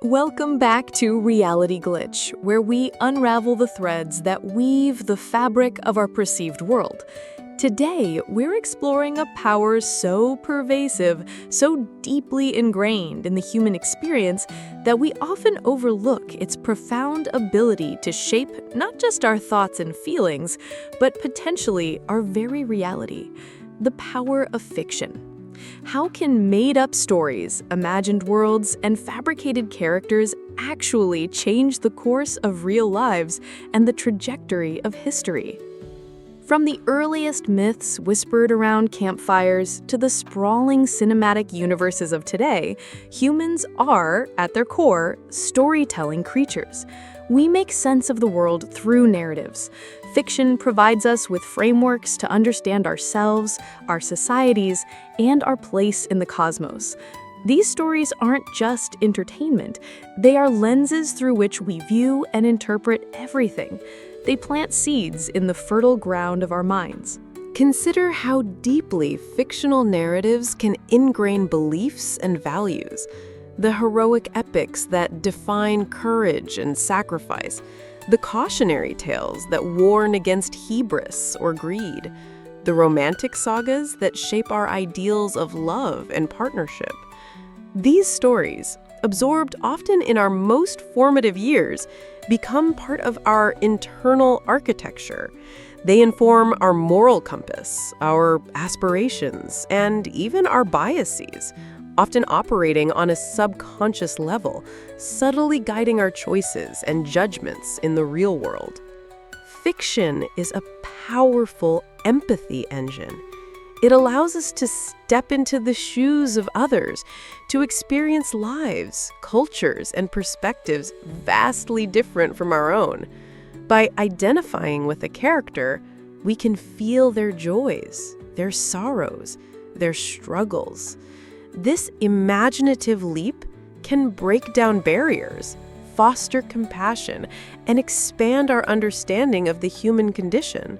Welcome back to Reality Glitch, where we unravel the threads that weave the fabric of our perceived world. Today, we're exploring a power so pervasive, so deeply ingrained in the human experience that we often overlook its profound ability to shape not just our thoughts and feelings, but potentially our very reality: the power of fiction. How can made-up stories, imagined worlds, and fabricated characters actually change the course of real lives and the trajectory of history? From the earliest myths whispered around campfires to the sprawling cinematic universes of today, humans are, at their core, storytelling creatures. We make sense of the world through narratives. Fiction provides us with frameworks to understand ourselves, our societies, and our place in the cosmos. These stories aren't just entertainment. They are lenses through which we view and interpret everything. They plant seeds in the fertile ground of our minds. Consider how deeply fictional narratives can ingrain beliefs and values. The heroic epics that define courage and sacrifice, the cautionary tales that warn against hubris or greed, the romantic sagas that shape our ideals of love and partnership. These stories, absorbed often in our most formative years, become part of our internal architecture. They inform our moral compass, our aspirations, and even our biases, often operating on a subconscious level, subtly guiding our choices and judgments in the real world. Fiction is a powerful empathy engine. It allows us to step into the shoes of others, to experience lives, cultures, and perspectives vastly different from our own. By identifying with a character, we can feel their joys, their sorrows, their struggles. This imaginative leap can break down barriers, foster compassion, and expand our understanding of the human condition.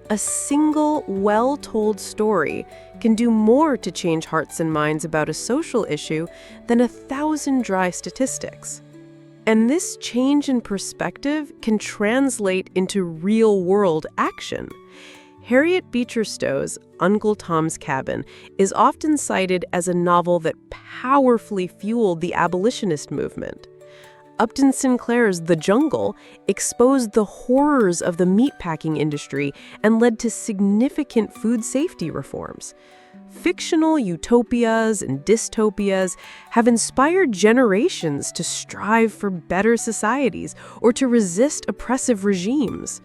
A single, well-told story can do more to change hearts and minds about a social issue than 1,000 dry statistics. And this change in perspective can translate into real-world action. Harriet Beecher Stowe's Uncle Tom's Cabin is often cited as a novel that powerfully fueled the abolitionist movement. Upton Sinclair's The Jungle exposed the horrors of the meatpacking industry and led to significant food safety reforms. Fictional utopias and dystopias have inspired generations to strive for better societies or to resist oppressive regimes.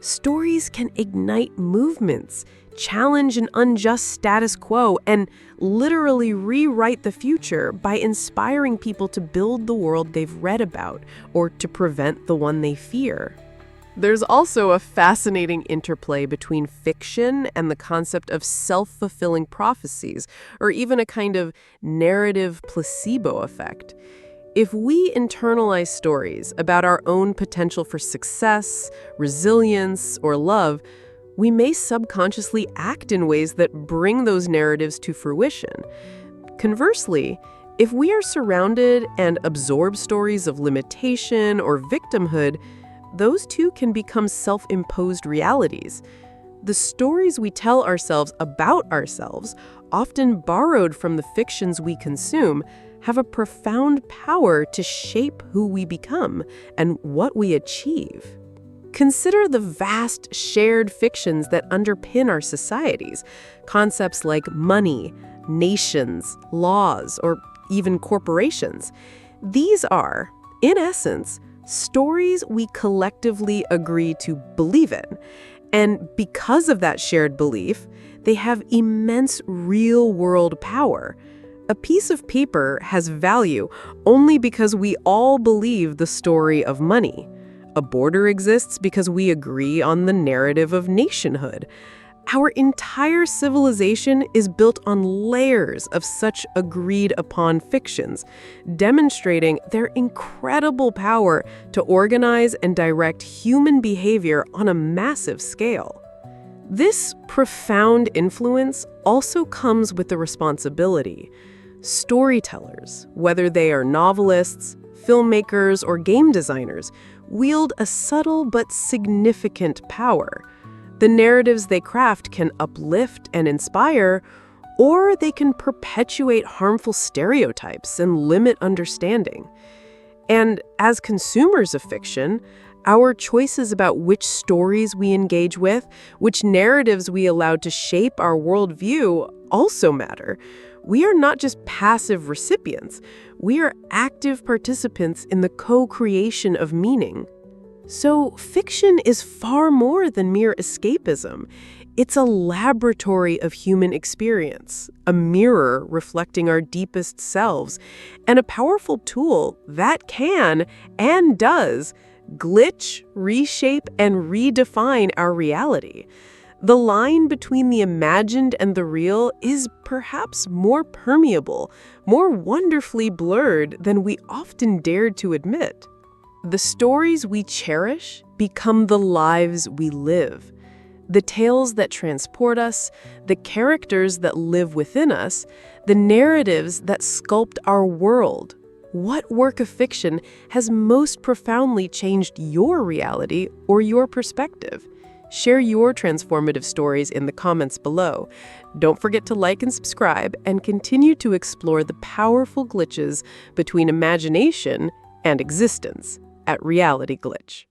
Stories can ignite movements, challenge an unjust status quo, and literally rewrite the future by inspiring people to build the world they've read about or to prevent the one they fear. There's also a fascinating interplay between fiction and the concept of self-fulfilling prophecies, or even a kind of narrative placebo effect. If we internalize stories about our own potential for success, resilience, or love, we may subconsciously act in ways that bring those narratives to fruition. Conversely, if we are surrounded and absorb stories of limitation or victimhood, those too can become self-imposed realities. The stories we tell ourselves about ourselves, often borrowed from the fictions we consume, have a profound power to shape who we become and what we achieve. Consider the vast shared fictions that underpin our societies, concepts like money, nations, laws, or even corporations. These are, in essence, stories we collectively agree to believe in. And because of that shared belief, they have immense real-world power. A piece of paper has value only because we all believe the story of money. A border exists because we agree on the narrative of nationhood. Our entire civilization is built on layers of such agreed-upon fictions, demonstrating their incredible power to organize and direct human behavior on a massive scale. This profound influence also comes with the responsibility. Storytellers, whether they are novelists, filmmakers, or game designers, wield a subtle but significant power. The narratives they craft can uplift and inspire, or they can perpetuate harmful stereotypes and limit understanding. And as consumers of fiction, our choices about which stories we engage with, which narratives we allow to shape our worldview, also matter. We are not just passive recipients. We are active participants in the co-creation of meaning. So, fiction is far more than mere escapism. It's a laboratory of human experience, a mirror reflecting our deepest selves, and a powerful tool that can, and does, glitch, reshape, and redefine our reality. The line between the imagined and the real is perhaps more permeable, more wonderfully blurred than we often dare to admit. The stories we cherish become the lives we live. The tales that transport us, the characters that live within us, the narratives that sculpt our world. What work of fiction has most profoundly changed your reality or your perspective? Share your transformative stories in the comments below. Don't forget to like and subscribe and continue to explore the powerful glitches between imagination and existence at Reality Glitch.